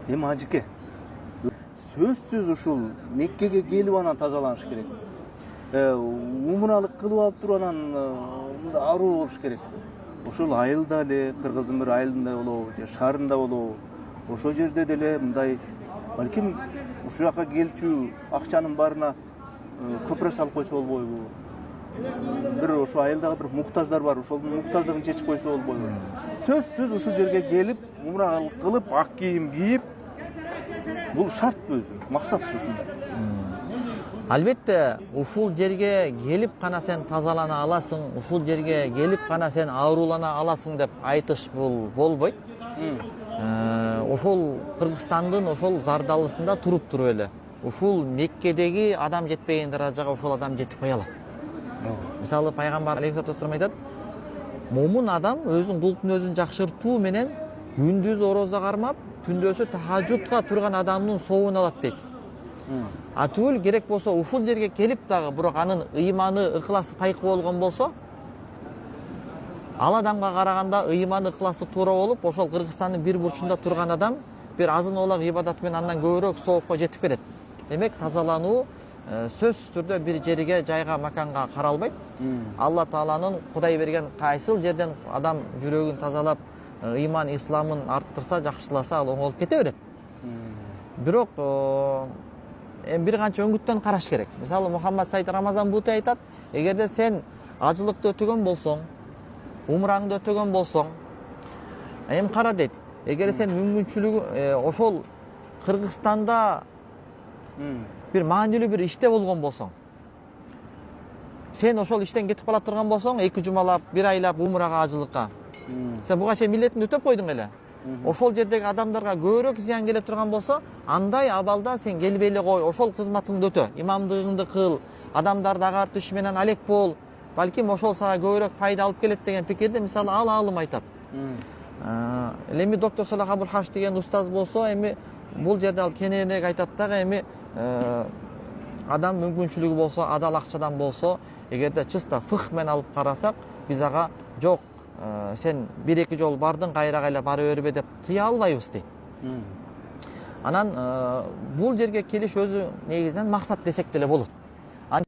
Эми ажыке. Сөзсүз ушул Меккеге келип анан тазаланыш керек. Умуралык кылып алып туруп анан аруу болуш керек. Ошол айылда эле, Кыргыздын бир айылында болобу, же шаарында болобу, ошол жерде деле мындай балким ушул жака келчү акчанын баарына көпүрө салып койсо болбойбу? Бир ошол айылдагы бир муктаждар бар, ошолдун муктаждыгын чечип койсо болбойбу? Сөзсүз ушул жерге келип, умуралык кылып, ак кийим кийип, бул шарт өзү, максат ушунда. Албетте, ушул жерге келип гана сен тазалана аласың, ушул жерге келип гана сен аарулана аласың деп айтыш бул болбойт. Ошол Кыргызстандын ошол зардалысында туруп эле. Ушул Меккедеги адам жетпеген даражага ошол адам жетип кое алат. Мисалы пайгамбар алейхиссалату вассалам айтат: "Момун адам өзүнүн кулктун өзүн жакшыртуу менен күндүз орозо кармап, түндөсү тахажжудка турган адамдын сообун алат" дейт. А түгүл керек болсо ушул жерге келип дагы бирок анын ыйманы, ыхласы тайкы болгон болсо, ал адамга караганда ыйманы, ыхласы туура болуп, ошол Кыргызстандын бир бурчунда турган адам бир азын оолак ибадат менен андан көбүрөөк соопко жетип келет. Демек, тазалануу сөзсүз түрдө бир жерге, жайга, маканга каралбайт. Алла Тааланын Кудай берген кайсыл жерден адам жүрөгүн тазалап, ыйман, исламын арттырса, жакшыласа, ал оңолуп кете берет. Бирок бир канча өңүттөн караш керек. Мисалы Мухаммад Сайд Рамазан Бути айтат: "Эгерде сен ажылыкты өтөгөн болсоң, умраңды өтөгөн болсоң, эми кара" дейт. "Эгер сен мүмкүнчүлүгү ошол Кыргызстанда бир маанилүү бир иште болгон болсоң, сен ошол иштен кетип кала турган болсоң, 2 жумалап, 1 айлап умрага, ажылыкка, сен буга чейин милдетиңди өтөп койдуң эле. Ошол жердеги адамдарга көбүрөөк зыян келе турган болсо, андай абалда сен келбей эле кой, ошол кызматыңды өтө, имамдыгыңды кыл, адамдарды агартуу иши менен алек бол. Балким ошол сага көбүрөөк пайда алып келет" деген пикирди мисалы ал аалым айтат. Эми доктор Салах Абул Хаш деген устаз болсо, эми бул жерде ал кененирээк айтат дагы, эми адам мүмкүнчүлүгү болсо, адал акчадан болсо, эгерде чыста фых менен алып карасак, биз ага жок, сен 1-2 жол бардың, кайра бара бербе деп тыя албайбыз дейт. Анан бул жерге келиш өзү негизинен максат десек деле болот.